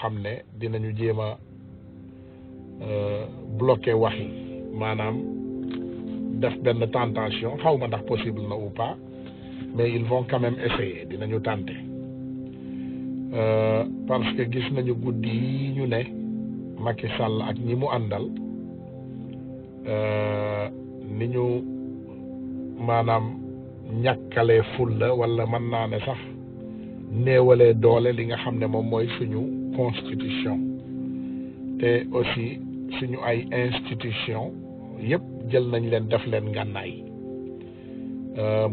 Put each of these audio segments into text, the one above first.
xam ne dinañu jéem a bloqué wax yi maanaam def benn tentation xaw ma ndax possible na ou pas mais ils vont quand même essayer dinañu tenter parce que gis nañu guddi yi ñu ne Macky Sall ak ñi mu àndal ni ñu maanaam ñàkkalee fulla wala mën naa ne sax néewalee doole li nga xam ne moom mooy suñu constitution te aussi suñu ay institution yëpp jël nañ leen def leen ngànnaay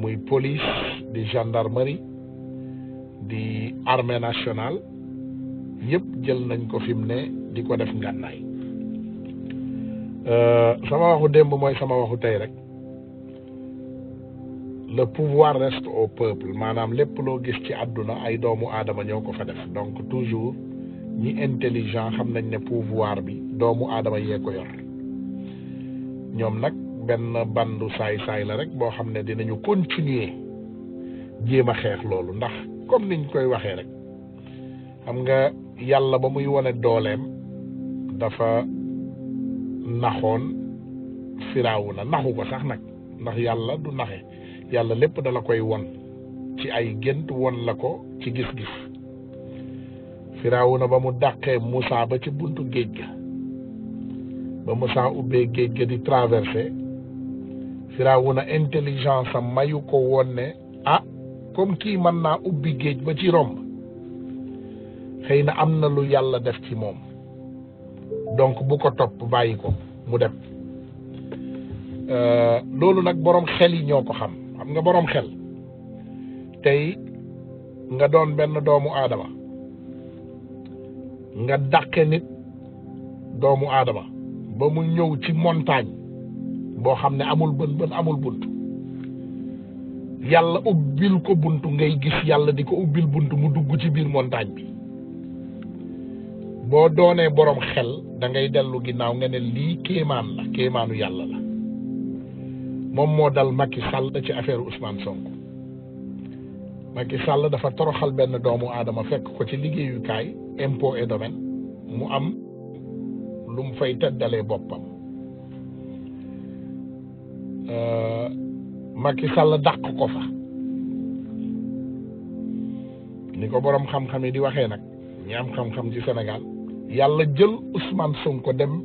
muy police di gendarmerie di armée nationale yëpp jël nañ ko fi mu ne di ko def ngànnaay sama waxu démb mooy sama waxu tey rek le pouvoir reste au peuple maanaam lépp loo gis ci àdduna ay doomu aadama ñoo ko fa def donc toujours ñi intelligent xam nañ ne pouvoir bi doomu aadama yee ko yor ñoom nag benn bandu saay-saay la rek boo xam ne dinañu continuer jéem a xeex loolu ndax comme niñ koy waxee rek xam nga yàlla ba muy wone dooleem dafa naxoon Firawna naxu ko sax nag ndax yàlla du naxe yàlla lépp dala koy won ci ay gént won la ko ci gis-gis Firawna ba mu dàqee Moussa ba ci buntu géej ga ba Moussa ubbee géej ga di traversé Firawna intelligence am mayu ko woon ne ah comme kii mën naa ubbi géej ba ci romb xëy na am na lu yàlla def ci moom donc bu ko topp bàyyi ko mu dem loolu nag boroom xel yi ñoo ko xam nga boroom xel tey nga doon benn doomu aadama nga dàqe nit doomu aadama ba mu ñëw ci montagne boo xam ne amul bën amul bunt yàlla ubbil ko buntu ngay gis yàlla di ko ubbil buntu mu dugg ci biir montagne bi boo doonee boroom xel da ngay dellu ginnaaw nga ne lii kéemaan la kéemaanu yàlla la moom moo dal Macky Sall ci affaire Ousmane Sonko Macky Sall dafa toroxal benn doomu aadama fekk ko ci liggéeyukaay impôt et domaine mu am lu mu fay teddalee boppam Macky Sall dàq ko fa ni ko boroom xam-xam yi di waxee nag ñi am xam-xam ci Sénégal yàlla jël Ousmane Sonko dem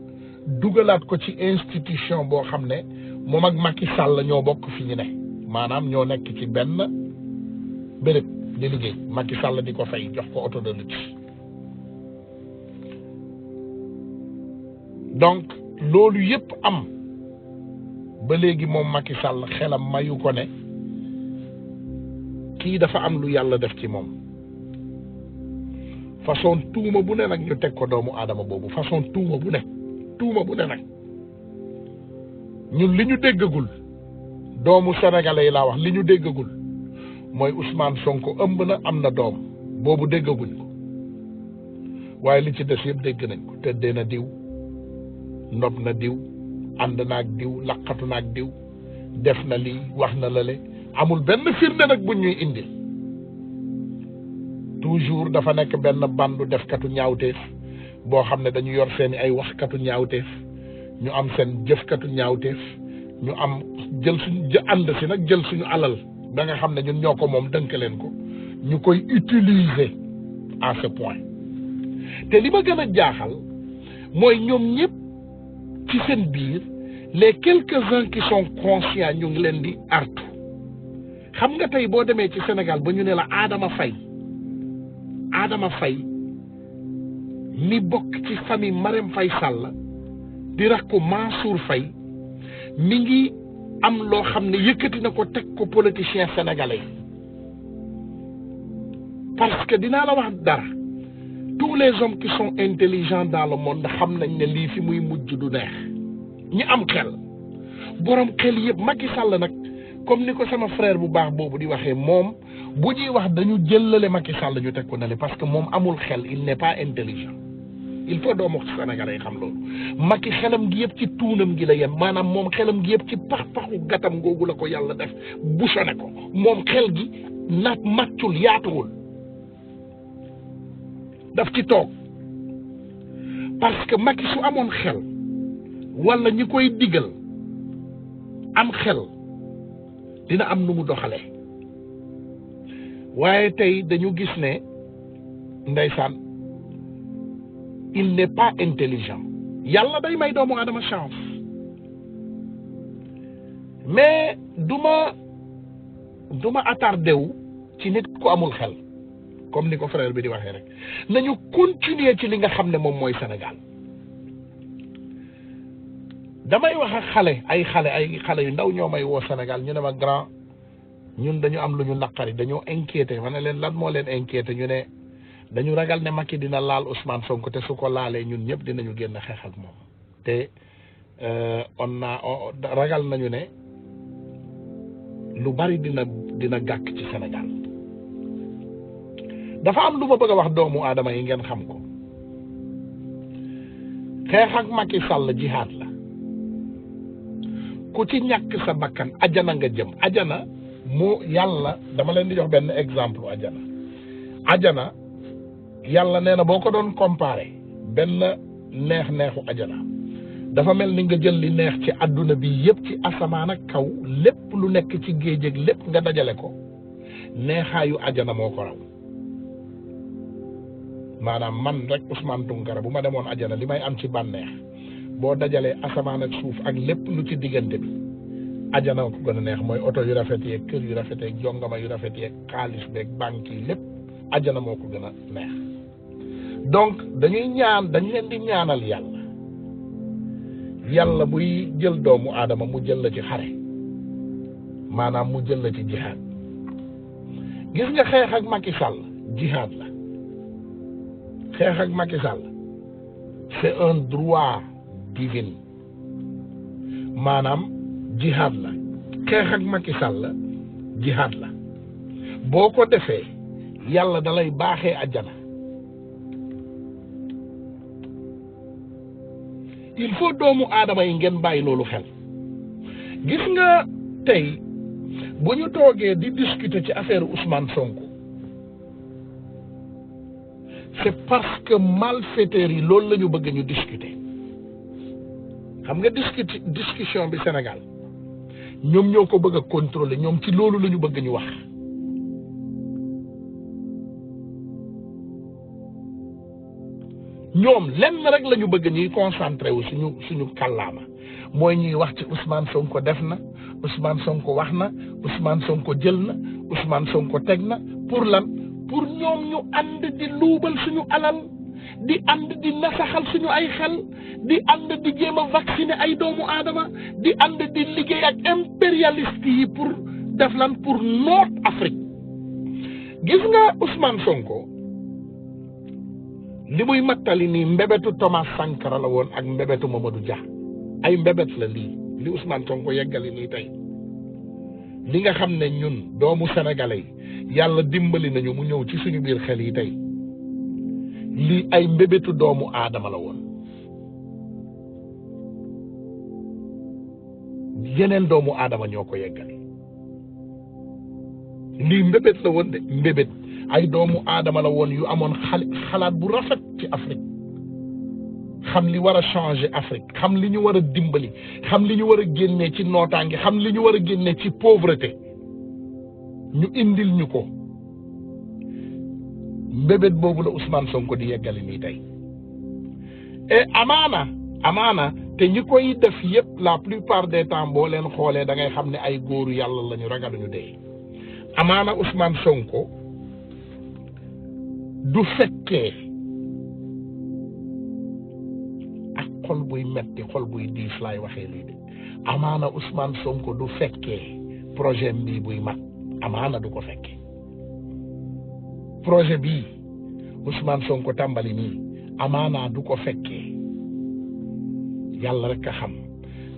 dugalaat ko ci institution boo xam ne moom ak Macky Sall ñoo bokk fi ñu ne maanaam ñoo nekk ci benn béréb di liggéey Macky Sall di ko fay jox ko auto de luxe donc loolu yëpp am ba léegi moom Macky Sall xelam mayu ko ne kii dafa am lu yàlla def ci moom façon tuuma bu ne nag ñu teg ko doomu aadama boobu façon tuuma bu ne nag ñun li ñu déggagul doomu sénégalais yi laa wax li ñu déggagul mooy Ousmane Sonko ëmb na am na doom boobu déggaguñ ko waaye li ci des yëpp dégg nañ ko tëddee na diw nopp na diw ànd naag diw laqatu naag diw def na lii wax na lale amul benn firnde nag buñ ñuy indi toujours dafa nekk benn bandu defkatu ñaawteef boo xam ne dañu yor seeni ay waxkatu ñaawteef ñu am seen jëfkatu ñaawteef ñu am jël suñu ànd si nag jël suñu alal ba nga xam ne ñun ñoo ko moom dënk leen ko ñu koy utiliser à ce point te li ma gën a jaaxal mooy ñoom ñëpp ci seen biir les quelques-uns qui sont conscients ñu ngi leen di artu xam nga tey boo demee ci Sénégal ba ñu ne la Adama Faye mi bokk ci famille Marème Faye Sall di rakku Mansour Faye mi ngi am loo xam ne yëkkati na ko teg ko politicien sénégalais parce que dinaa la wax dara tous les hommes qui sont intelligents dans le monde xam nañ ne lii fi muy mujj du neex ñi am xel borom xel yëpp Macky Sall nag comme ni ko sama frère bu baax boobu di waxee moom bu ñuy wax dañu jëlale Macky Sall ñu teg ko ne parce que moom amul xel il n'est pas intelligent il faut doomu Sénégalais yi xam loolu Macky xelam gi yëpp ci tuunam gi la yem maanaam moom xelam gi yëpp ci pax-paxu gatam googu la ko yàlla def bouchonné ko moom xel gi naat màccul yaatuwul daf ci toog parce que Macky su amoon xel wala ñi koy digal am xel dina am nu mu doxalee waaye tey dañu gis ne ndeysaan il n'est pas intelligent yàlla day may doomu aadama chance mais duma attardé wu ci nit ku amul xel comme ni ko frère bi di waxee rek nañu continuer ci li nga xam ne moom mooy Sénégal damay wax ak ay xale yu ndaw ñoo may woo Sénégal ñu ne ma grand ñun dañu am lu ñu naqari dañoo inquiété ma ne leen lan moo leen inquiété ñu ne dañu ragal ne Macky dina laal Ousmane Sonko te su ko laalee ñun ñëpp dinañu génn xeex ak moom te ragal nañu ne lu bari dina gàkk ci Sénégal dafa am lu ma bëgg a wax doomu aadama yi ngeen xam ko xeex ak Macky Sall jihaad la ku ci ñàkk sa bakkan ajana nga jëm ajana moo yàlla dama leen di jox benn exemple ajana yàlla nee na boo ko doon comparé benn neexu ajana dafa mel ni nga jël li neex ci àdduna bi yëpp ci asamaan ak kaw lépp lu nekk ci géej ak lépp nga dajale ko neexaayu ajana moo ko raw maanaam man rek Ousmane Tounkara bu ma demoon ajana li may am ci bànneex boo dajalee asamaan ak suuf ak lépp lu ci diggante bi ajana ko gën a neex mooy oto yu rafet yeeg kër yu rafet yeeg jongama yu rafet yeeg xaalis beeg banque yi lépp ajana moo ko gën a neex donc dañu leen di ñaanal yàlla buy jël doomu aadama mu jël la ci xare maanaam mu jël la ci jihaad gis nga xeex ak Macky Sall jihaad la xeex ak Macky Sall c'est un droit divin maanaam jihaad la xeex ak Macky Sall jihaad la boo ko defee yàlla dalay baaxee àjjana il faut doomu aadama yi ngeen bàyyi loolu xel gis nga tey bu ñu toogee di discuter ci affaire Ousmane Sonko c'est parce que malfaiteurs yi loolu la ñu bëgg ñu discuter xam nga discussion bi Sénégal ñoom ñoo ko bëgg a contrôler ñoom ci loolu la ñu bëgg ñu wax ñoom lenn rek la ñu bëgg ñuy concentré wu suñu kàllaama mooy ñuy wax ci Ousmane Sonko def na Ousmane Sonko wax na Ousmane Sonko jël na Ousmane Sonko teg na pour lan pour ñoom ñu ànd di luubal suñu alal di ànd di nasaxal suñu ay xel di ànd di jéem a vacciner ay doomu aadama di ànd di liggéey ak impérialiste yi pour def lan pour noot Afrique gis nga Ousmane Sonko li muy mattali nii mbebetu Thomas Sankara la woon ak mbebetu Mamadou Dia ay mbebet la lii li Ousmane Sonko yeggali nii tey li nga xam ne ñun doomu sénégalais yi yàlla dimbali nañu mu ñëw ci suñu biir xel yi tey lii ay mbebetu doomu aadama la woon yeneen doomu aadama ñoo ko yeggali lii mbébét la woon de mbébét ay doomu aadama la woon yu amoon xalaat bu rafet ci Afrique xam li war a changer Afrique xam li ñu war a dimbali xam li ñu war a génnee ci nootaange xam li ñu war a génnee ci pauvreté ñu indil ñu ko mbébét boobu la Ousmane Sonko di yeggali nii tey et amaana te ñi koy def yépp la plupart des temps boo leen xoolee da ngay xam ne ay góoru yàlla la ñu ragaluñu dee amaana Ousmane Sonko du fekkee ak xol buy metti xol buy diis laay waxee lii de amaana Ousmane Sonko du fekkee projet bii buy mat amaana du ko fekkee projet bii Ousmane Sonko tàmbali nii amaana du ko fekkee yàlla rek a xam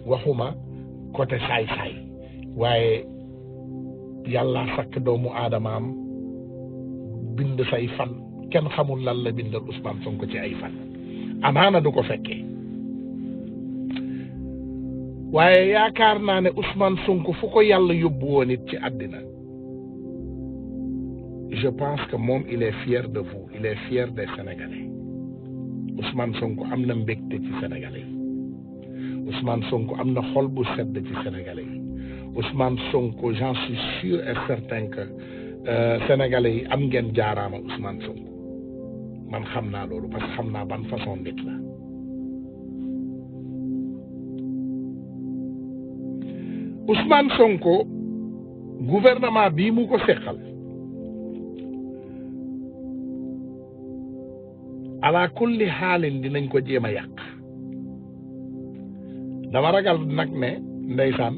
waxuma côté saay-saay waaye yàlla sakk doomu aadamaam bind say fan kenn xamul lan la bindal Ousmane Sonko ci ay fan amaana du ko fekkee waaye yaakaar naa ne Ousmane Sonko fu ko yàlla yóbbu woon it ci àddina je pense que moom il est fier de vous il est fier des Sénégalais Ousmane Sonko am na mbégte ci Sénégalais yi Ousmane Sonko am na xol bu sedd ci Sénégalais yi Ousmane Sonko j'en suis sûr et certain que Sénégalais yi am ngeen jaaraama Ousmane Sonko man xam naa loolu parce que xam naa ban façon nit la Ousmane Sonko gouvernement bii mu ko seqal ala kulli xaalin dinañ ko jéem a yàq dama ragal nag ne ndeysaan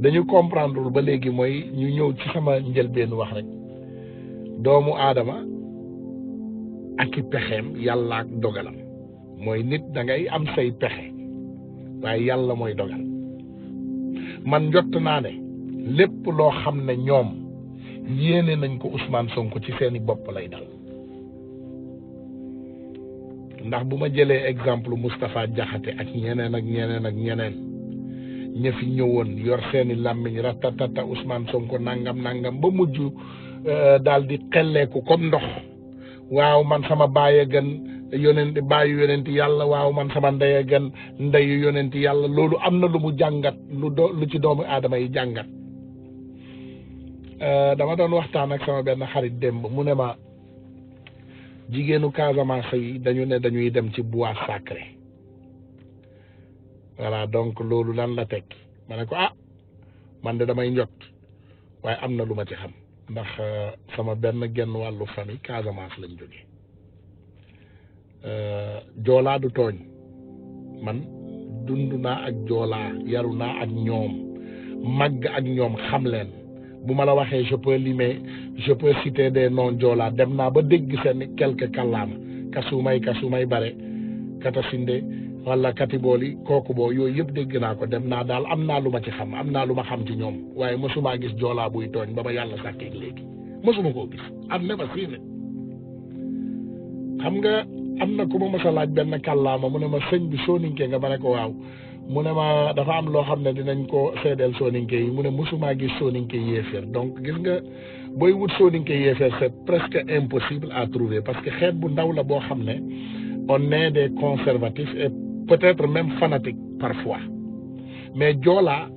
dañu comprendre ba léegi mooy ñu ñëw ci sama njëlbeen wax rek doomu aadama ak i pexeem yàlla ak dogalam mooy nit da ngay am say pexe waaye yàlla mooy dogal man jot naa ne lépp loo xam ne ñoom yéene nañ ko Ousmane Sonko ci seeni bopp lay dal ndax bu ma jëlee exemple Moustapha Diakhaté ak ñeneen ña fi ñëwoon yor seeni làmmiñ ratatata Ousmane Sonko nangam ba mujj daal di xelleeku comme ndox waaw man sama baay gën baayu yonent yàlla waaw man sama ndey gën ndeyu yonent yàlla loolu am na lu mu jàngat lu ci doomu aadama yi jàngat dama doon waxtaan ak sama benn xarit démb mu ne ma jigéenu Casamance yi dañu ne dañuy dem ci bois sacré voilà donc loolu lan la tekki ma ne ko man de damay njot waaye am na lu ma ci xam ndax sama benn genn wàllu famille Casamance lañ jóge joolaa du tooñ man dund naa ak joolaa yaru naa ak ñoom màgg ak ñoom xam leen bu ma la waxee je peux citer des noms joolaa dem naa ba dégg seen quelques kàllaama kasumay bare katasinde wala katibooli kooku boo yooyu yëpp dégg naa ko dem naa daal am naa lu ma ci xam am naa lu ma xam ci ñoom waaye mosuma gis joolaa buy tooñ ba ma yàlla sàkkeeg léegi mosuma koo gis I've never seen it xam nga am na ku ma mos a laaj benn kàllaama mu ne ma sëñ bi sooninke nga ma ne ko waaw mu ne ma dafa am loo xam ne dinañ ko seedeel sooninke yi mu ne mosuma gis sooninke yéeféer donc gis nga booy wut sooninke yéeféer c'est presque impossible à trouver parce que xeet bu ndaw la boo xam ne on est des conservatifs et peut-être même fanatiques parfois mais joolaa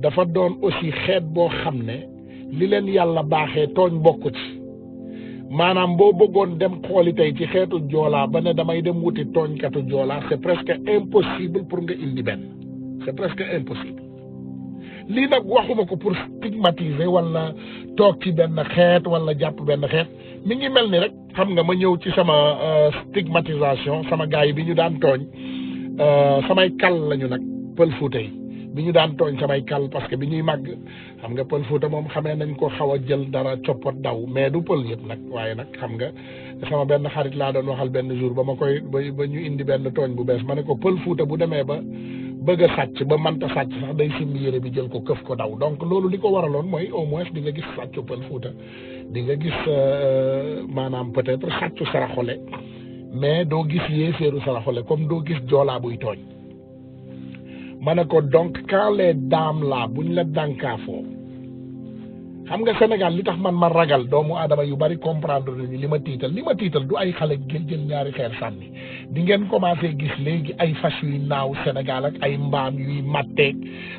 dafa doon aussi xeet boo xam ne li leen yàlla baaxee tooñ bokku ci maanaam boo bëggoon dem xooli tey ci xeetu joolaa ba ne damay dem wuti tooñkatu joolaa c'est presque impossible pour nga indi benn c'est presque impossible lii nag waxuma ko pour stigmatiser wala toog ci benn xeet wala jàpp benn xeet mi ngi mel ni rek xam nga ma ñëw ci sama stigmatisation sama gars yi bi ñu daan tooñ samay kal lañu nag pël Fuuta yi bi ñu daan tooñ samay kal parce que bi ñuy màgg xam nga pël Fuuta moom xamee nañ ko xaw a jël dara coppot daw mais du pël yëpp nag waaye nag xam nga sama benn xarit laa doon waxal benn jour ba ñu indi benn tooñ bu bees ma ne ko pël Fuuta bu demee ba bëgg a sàcc ba mënta sàcc sax day simbi yére bi jël ko këf ko daw donc loolu li ko waraloon mooy au moins di nga gis sàccu pël Fuuta di nga gis maanaam peut-être sàccu saraxole mais doo gis yéeféeru saraxole comme doo gis joolaa buy tooñ ma ne ko donc quand les dames là buñ la dànkaafoo xam nga Sénégal li tax man ma ragal doomu aadama yu bari comprendre nañu li ma tiital du ay xale jël ñaari xeer sànni di ngeen commencé gis léegi ay fas yuy naaw Sénégal ak ay mbaam yuy matteeg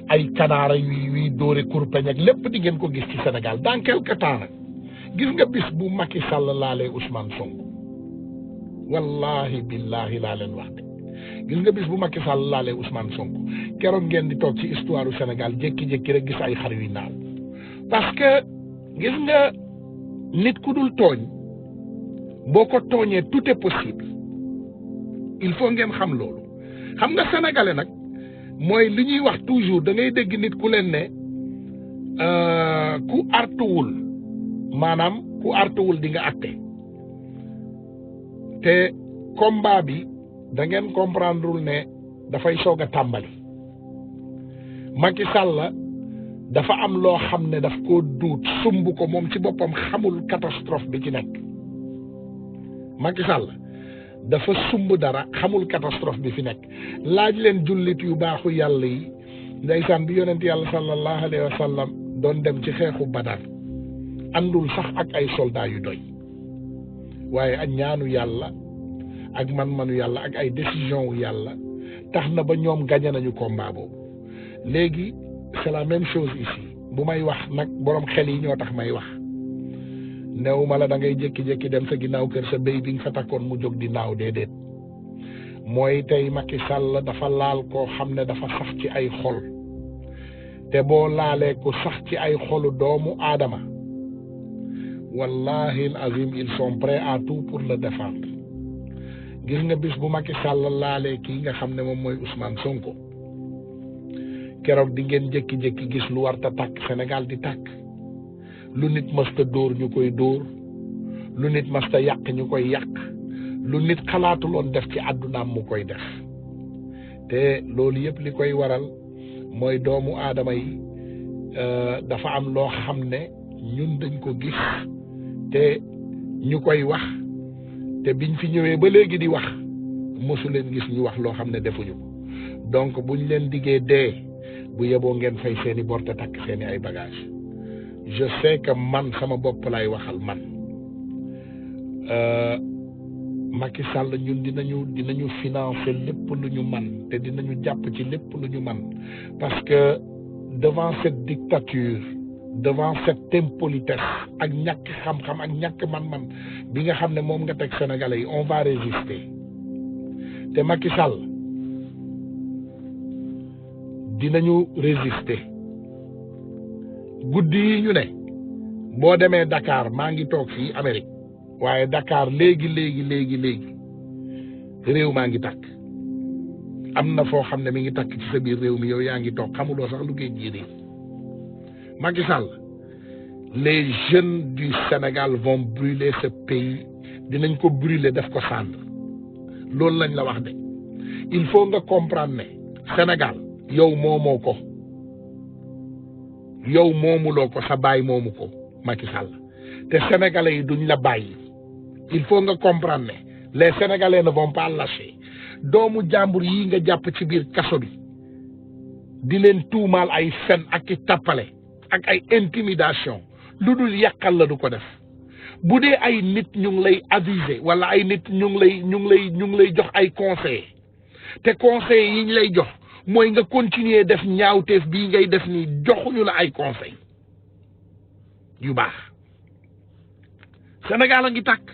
ay kanaara yuy dóore kurpeñ ak lépp di ngeen ko gis ci Sénégal dans quelque temps nag gis nga bis bu Macky Sall laalee Ousmane Sonko wallahi billahi laa leen wax de gis nga bis bu Macky Sall laalee Ousmane Sonko keroog ngeen di toog ci histoire du Sénégal jékki-jékki rek gis ay xar yuy naaw parce que gis nga nit ku dul tooñ boo ko tooñee tout est possible il faut ngeen xam loolu xam nga sénégalais nag mooy li ñuy wax toujours da ngay dégg nit ku leen ne ku artuwul maanaam ku artuwul di nga atte te combat bi da ngeen comprendrewul ne dafay soog a tàmbali Macky Sall dafa am loo xam ne daf koo duut sumb ko moom ci boppam xamul catastrophe bi ci nekk Macky Sall dafa sumb dara xamul catastrophe bi fi nekk laaj leen jullit yu baaxu yàlla yi ndeysaan bi yonent yàlla sallallahu alayhi wa sallam doon dem ci xeexu Badar àndul sax ak ay soldats yu doy waaye ak ñaanu yàlla ak man-manu yàlla ak ay décision wu yàlla tax na ba ñoom gagné nañu combat boobu léegi c'est la même chose ici bu may wax nag borom xel yi ñoo tax may wax new ma la da ngay jékki-jékki dem sa ginnaaw kër sa béy bi nga fa takkoon mu jóg di naaw déedéet mooy tey Macky Sall dafa laal koo xam ne dafa sax ci ay xol te boo laalee ko sax ci ay xolu doomu aadama wallahi azim ils sont prêts à tout pour le défendre gis nga bis bu Macky Sall laalee kii nga xam ne moom mooy Ousmane Sonko keroog di ngeen jékki-jékki gis lu warta tàkk Sénégal di tàkk lu nit masta dóor ñu koy dóor lu nit masta yàq ñu koy yàq lu nit xalaatuloon def ci àddunaam mu koy def te loolu yëpp li koy waral mooy doomu aadama yi dafa am loo xam ne ñun dañ ko gis te ñu koy wax te biñ fi ñëwee ba léegi di wax mosu leen gis ñu wax loo xam ne defuñu ko donc buñ leen diggee dee bu yeboo ngeen fay seeni bor te takk seeni ay bagage je sais que man sama bopp lay waxal man Macky Sall ñun dinañu financer lépp lu ñu man te dinañu jàpp ci lépp lu ñu man parce que devant cette dictature devant cette impolitesse ak ñàkk xam-xam ak ñàkk man-man bi nga xam ne moom nga teg Sénégalais yi on va résister te Macky Sall dinañu résister guddi yi ñu ne boo demee Dakar maa ngi toog fii Amérique waaye Dakar léegi réew maa ngi takk am na foo xam ne mi ngi takk ci sa biir réew mi yow yaa ngi toog xamuloo sax lu géej gi nii Macky Sall les jeunes du Sénégal vont brûler ce pays dinañ ko brûler def ko cendre loolu lañ la wax de il faut nga comprendre ne Sénégal yow moomoo ko yow moomuloo ko sa baay moomu ko Macky Sall te Sénégalais yi duñ la bàyyi il faut nga comprendre ne les Sénégalais ne vont pas lâcher doomu jàmbur yi nga jàpp ci biir kaso bi di leen tuumaal ay fen ak i tappale ak ay intimidation lu dul yàqal la du ko def bu dee ay nit ñu ngi lay aviser wala ay nit ñu ngi lay jox ay conseils te conseils yi ñu lay jox mooy nga continuer def ñaawteef bii ngay def nii joxuñu la ay conseils yu baax Sénégal a ngi tàkk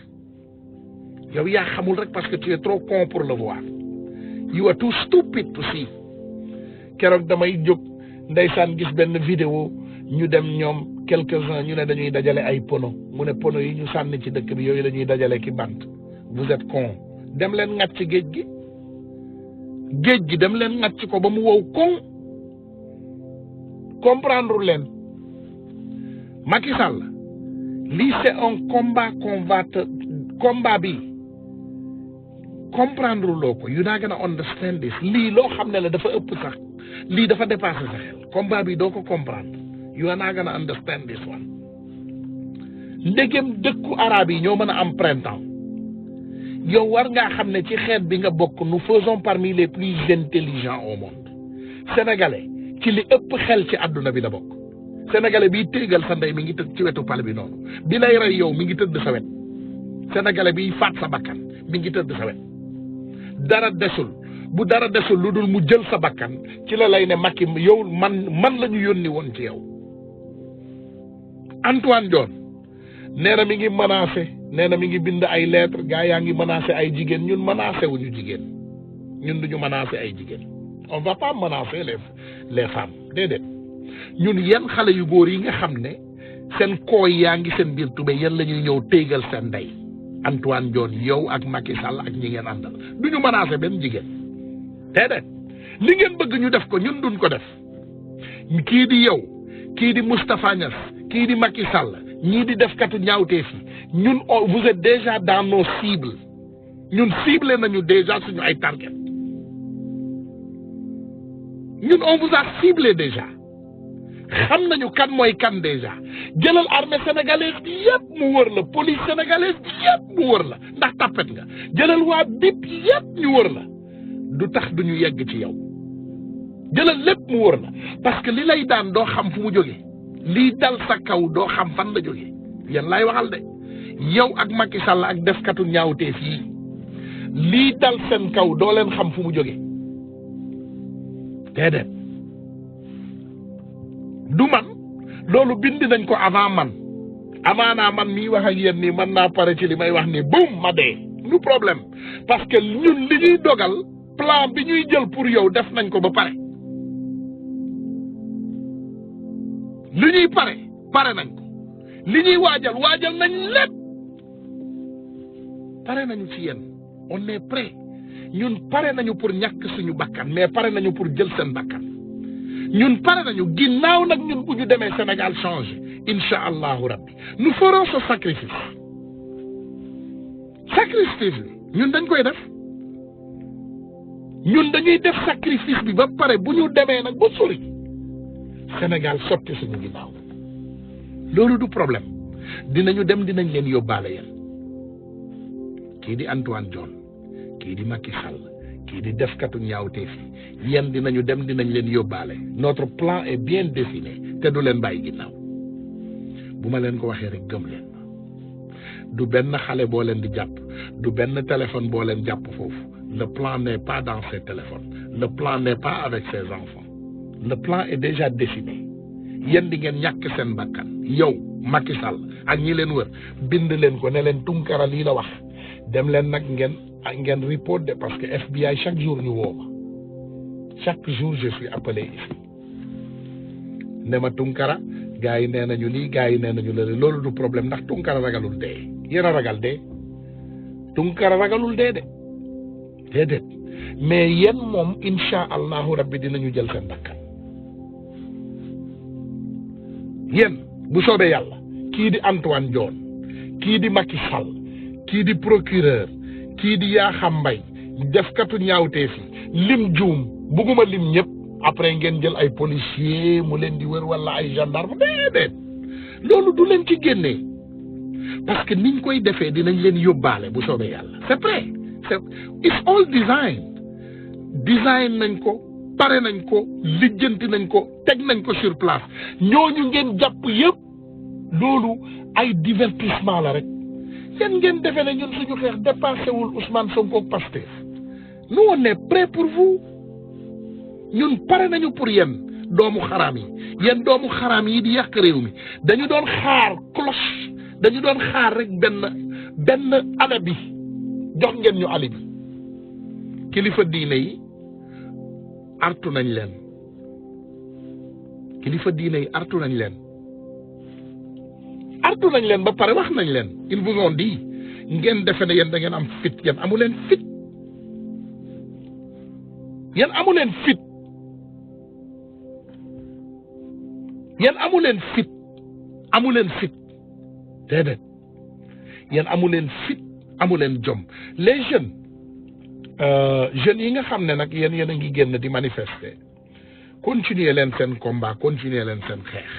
yow yaa xamul rek parce que tu es trop con pour le voir you are too stupid to see keroog damay jóg ndeysaan gis benn vidéo ñu dem ñoom quelques-uns ñu ne dañuy dajale ay pono mu ne pono yi ñu sànni ci dëkk bi yooyu la ñuy dajale ki bant vous êtes con dem leen ŋàcc ci géej gi dem leen ŋàcc ko ba mu wow koŋ comprendre leen Macky Sall lii c'est un combat combat bi comprendre loo ko you not gonna understand this lii loo xam ne la dafa ëpp sax lii dafa dépassé sa xel combat bi doo ko comprendre you are not gonna understand this one ndegem dëkku arabe yi ñoo mën a am printemps yow war ngaa xam ne ci xeet bi nga bokk nous faisons parmi les plus intelligents au monde sénégalais ci li ëpp xel ci àdduna bi la bokk sénégalais biy téegal sa ndey mi ngi tëdd ci wetu pale bi noonu bi lay rey yow mi ngi tëdd sa wet sénégalais biy faat sa bakkan mi ngi tëdd sa wet dara desul bu dara desul lu dul mu jël sa bakkan ci la lay ne Macky yow man la ñu yónni woon ci yow Antoine Diome nee na mi ngi menacé nee na mi ngi bind ay lettre gaa yaa ngi menacé ay jigéen ñun menacé wuñu jigéen ñun duñu menacé ay jigéen on va pas menacer les femmes déedéet ñun yenn xale yu góor yi nga xam ne seen kooy yaa ngi seen biir tubé yéen la ñuy ñëw téegal seen ndey Antoine Diome yow ak Macky Sall ak ñi ngeen àndal du ñu menacé benn jigéen déedéet li ngeen bëgg ñu def ko ñun duñ ko def kii di yow kii di Moustapha Niass kii di Macky Sall ñii di def katu ñaawteef yi ñun vous êtes déjà dans nos cibles ñun ciblé nañu déjà suñu ay target ñun on vous a ciblé déjà xam nañu kan mooy kan déjà jëlal armée sénégalaise bi yëpp mu wër la police sénégalaise bi yëpp mu wër la ndax tapet nga jëlal waa BIP yëpp ñu wër la du tax duñu yegg ci yow jëlal lépp mu wër la parce que li lay daan doo xam fu mu jógee lii dal sa kaw doo xam fan la jógee yéen lay waxal de yow ak Macky Sall ak defkatu ñaawteef yi lii dal seen kaw doo leen xam fu mu jóge déedéet du man loolu bind nañ ko avant man amaanaa man mii wax ak yéen nii mën naa pare ci li may wax nii boum ma dee lu problème parce que ñun li ñuy dogal plan bi ñuy jël pour yow def nañ ko ba pare li ñuy pare nañ ko li ñuy waajal nañ lépp pare nañu ci yéen on est prêt ñun pare nañu pour ñàkk suñu bakkan mais pare nañu pour jël seen bakkan ñun pare nañu ginnaaw nag ñun bu ñu demee Sénégal changé incha allahu rabbi nous ferons ce sacrifice bi ñun dañ koy def ñun dañuy def sacrifice bi ba pare bu ñu demee nag ba sori Sénégal sotti suñu ginnaaw loolu du problème dinañu dem dinañ leen yóbbaale yéen kii di Antoine Diome kii di Macky Sall kii di defkatu ñaawteef yi yéen dinañu dem dinañ leen yóbbaale notre plan est bien défini te du leen bàyyi ginnaaw bu ma leen ko waxee rek gëm leen du benn xale boo leen di jàpp du benn téléphone boo leen jàpp foofu le plan n'est pas dans ces téléphones le plan n'est pas avec ses enfants le plan est déjà défini yéen di ngeen ñàkk seen bakkan yow Macky Sall ak ñi leen wër bind leen ko ne leen Tunkara lii la wax dem leen nag ngeen report de parce que FBI chaque jour ñu woo ma chaque jour je suis appelé ici ne ma Tunkara gars yi nee nañu lii gars yi nee nañu la loolu du problème ndax Tunkara ragalul dee yéen a ragal dee Tunkara ragalul dee de déedéet mais yéen moom insha allahu rabbi dinañu jël seen bakkan yéen bu soobee yàlla kii di Antoine Diome kii di Macky Sall kii di procureur kii di Yakham Mbaye defkatu ñaawteef yi lim juum bugguma lim ñëpp après ngeen jël ay policier mu leen di wër wala ay gendarme déedéet loolu du leen ci génnee parce que niñ koy defee dinañ leen yóbbaale bu soobee yàlla c'est prêt it's all design nañ ko pare nañ ko lijjanti nañ ko teg nañ ko sur place ñooñu ngeen jàpp yëpp loolu ay divertissement la rek yéen ngeen defee ne ñun suñu xeex dépassé wul Ousmane Sonko Pastef nous on est prêt pour vous ñun pare nañu pour yéen doomu xaraam yi yéen doomu xaraam yi di yàq réew mi dañu doon xaar cloche dañu doon xaar rek benn alibi jox ngeen ñu alibi kilifa diine yi artu nañ leen kilifa diine yi artu nañ leen ba pare wax nañ leen ils vous ont dit ngeen defe ne yéen da ngeen am fit yéen amu leen fit yéen amu leen fit yéen amu leen fit déedéet yéen amu leen fit amu leen jom les jeunes yi nga xam ne nag yéen a ngi génn di manifester continuer leen seen combat continuer leen seen xeex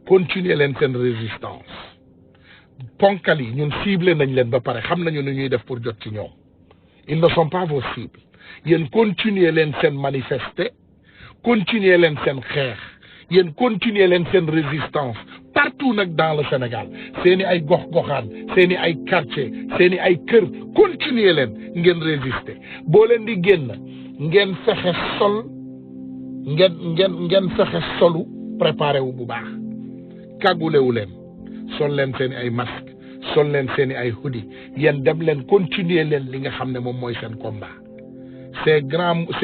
continuer leen seen résistance ponkal yi ñun ciblé nañ leen ba pare xam nañu nu ñuy def pour jot ci ñoom ils ne sont pas vos cibles yéen continuer leen seen manifester continuer leen seen xeex yéen continuer leen seen résistance partout nag dans le Sénégal seeni ay gox-goxaan seeni ay quartier seeni ay kër continuer leen ngeen résister boo leen di génn ngeen fexe ngeen fexe solu préparé wu bu baax kàggulewu leen sol leen seeni ay masque sol leen seeni ay hoodie yéen dem leen continuer leen li nga xam ne moom mooy seen combat ces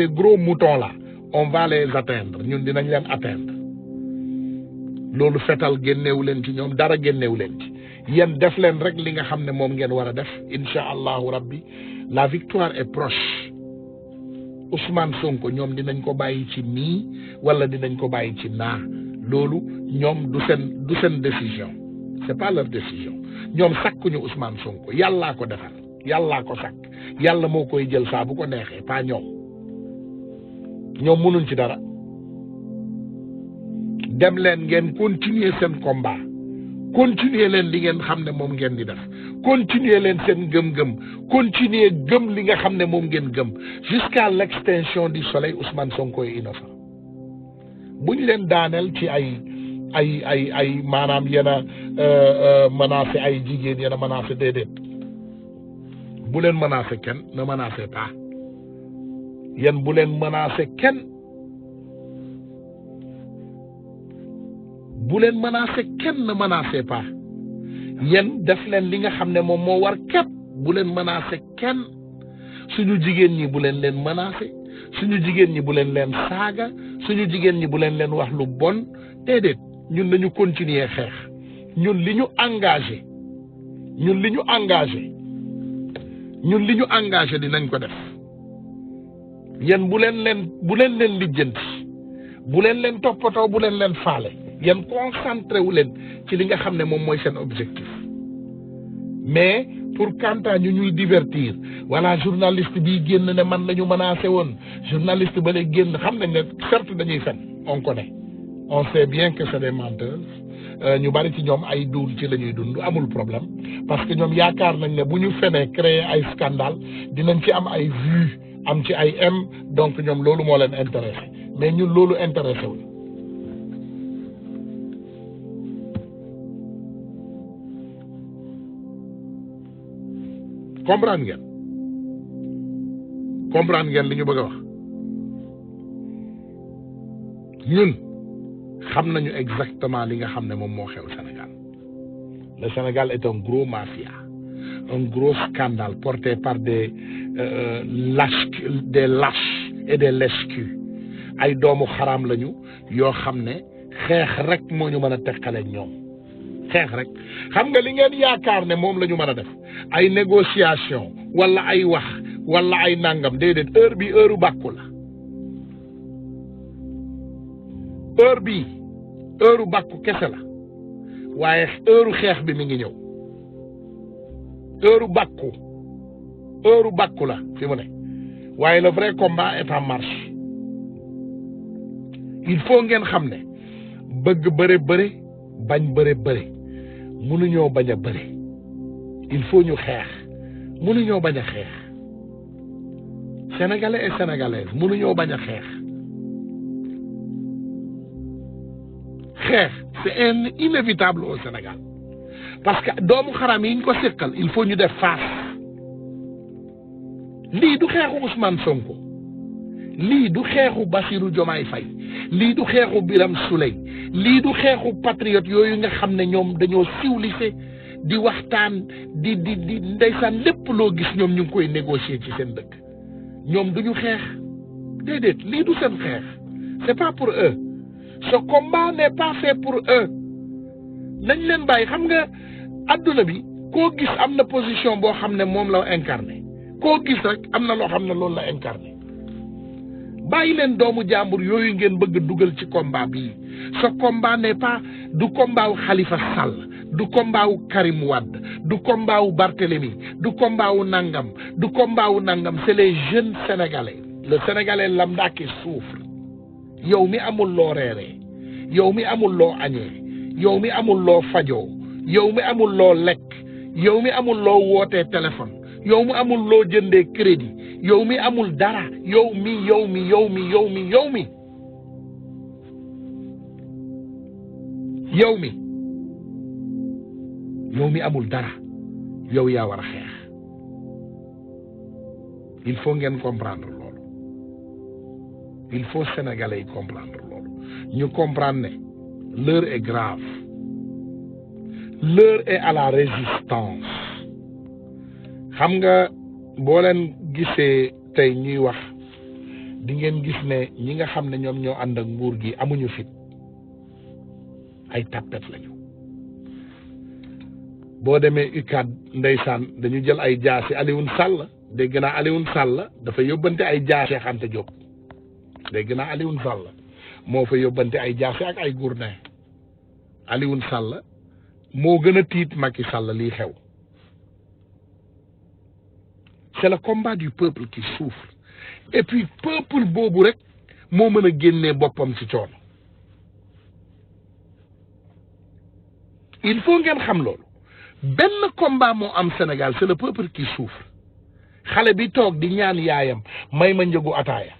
gros moutons là on va les atteindre ñun dinañ leen atteindre loolu fetal génneewu leen ci ñoom dara génneewu leen ci yéen def leen rek li nga xam ne moom ngeen war a def incha allahu rabbi la victoire est proche Ousmane Sonko ñoom dinañ ko bàyyi ci nii wala dinañ ko bàyyi ci naa loolu ñoom du seen décision c'est pas leur décision ñoom sakkuñu Ousmane Sonko yàllaa ko defar yàllaa ko sakk yàlla moo koy jël saa bu ko neexee pas ñoom mënuñ ci dara dem leen ngeen continuer seen combat continuer leen li ngeen xam ne moom ngeen di def continuer leen seen gëm-gëm continuer gëm li nga xam ne moom ngeen gëm jusqu'à l'extinction du soleil Ousmane Sonko est innocent buñ leen daaneel ci ay maanaam yéen a menacé ay jigéen yéen a menacé déedéet bu leen menacé kenn ne menacez pas yéen bu leen menacé kenn bu leen menacé kenn ne menacez pas yéen def leen li nga xam ne moom moo war képp bu leen menacé kenn suñu jigéen ñi bu leen menacé suñu jigéen ñi bu leen saaga suñu jigéen ñi bu leen wax lu bon déedéet ñun nañu continuer xeex ñun li ñu engagé dinañ ko def yéen bu leen lijjanti bu leen toppatoo bu leen faale yéen concentré wu leen ci li nga xam ne moom mooy seen objectif mais pour kantaa ñu ñuy divertir voilà journaliste bi génn ne man la ñu menacé woon journaliste ba lay génn xam nañ ne certes dañuy fen on connaît on sait bien que c'est des menteurs ñu bari ci ñoom ay duul ci la ñuy dund amul problème parce que ñoom yaakaar nañ ne bu ñu fenee créer ay scandale dinañ ci am ay vues am ci ay donc ñoom loolu moo leen intéressé mais ñun loolu intéressé wul comprendre ngeen li ñu bëgg a wax ñun xam nañu exactement li nga xam ne moom moo xew Sénégal le Sénégal est un gros mafia un gros scandale porté par des lâches et des lèche-culs ay doomu xaraam lañu yoo xam ne xeex rek moo ñu mën a teqale ñoom xeex rek xam nga li ngeen yaakaar ne moom la ñu mën a def ay négociation wala ay wax wala ay nangam déedéet heure bi heure bàkku la heure bàkku kese la waaye heure xeex bi mi ngi ñëw heure bàkku la fi mu ne waaye le vrai combat est en marche il faut ngeen xam ne bëgg bëre bañ bëre mënuñoo bañ a bëre il faut ñu xeex mënuñoo bañ a xeex sénégalais et sénégalaises mënuñoo bañ a xeex c'est inévitable au Sénégal parce que doomu xaram yi ñu ko séqal il faut ñu def face lii du xeexu Ousmane Sonko lii du xeexu Bassirou Diomaye Faye lii du xeexu Birame Souleye lii du xeexu patriote yooyu nga xam ne ñoom dañoo civilisé di waxtaan di ndeysaan lépp loo gis ñoom ñu ngi koy négocier ci seen dëkk ñoom duñu xeex déedéet lii du seen xeex c'est pas pour eux ce combat n'est pas fait pour eux nañ leen bàyyi xam nga adduna bi koo gis am na position boo xam ne moom la incarné koo gis rek am na loo xam ne loolu la incarné bàyyi leen doomu jàmbur yooyu ngeen bëgg dugal ci combat bii ce combat n'est pas du combat wu Khalifa Sall du combat wu Karim Wade du combat wu Barthélémy du combat wu nangam c'est les jeunes sénégalais le sénégalais lambda qui souffre yow mi amul loo reeree yow mi amul loo añee yow mi amul loo fajoo yow mi amul loo lekk yow mi amul loo wootee téléphone yow mi amul loo jëndee crédit yow mi amul dara yow mi amul dara yow yaa war a xeex il faut ngeen comprendre loolu il faut sénégalais yi comprendre loolu ñu comprendre ne l'heure est grave l'heure est à la résistance xam nga boo leen gisee tey ñuy wax di ngeen gis ne ñi nga xam ne ñoom ñoo ànd ak nguur gi amuñu fit ay tappet lañu boo demee UCAD ndeysaan dañu jël ay jaasi Alioune Sall dégg naa Alioune Sall dafa yóbbante ay jaasi Cheikh Anta Diop dégg naa Alioune Sall moo fa yóbbante ay jaasi ak ay gourdin Alioune Sall moo gën a tiit Macky Sall lii xew c'est le combat du peuple qui souffre et puis peuple boobu rek moo mën a génnee boppam ci coono il faut ngeen xam loolu benn combat moo am Sénégal c'est le peuple qui souffre xale bi toog di ñaan yaayam may ma njëgu ataaya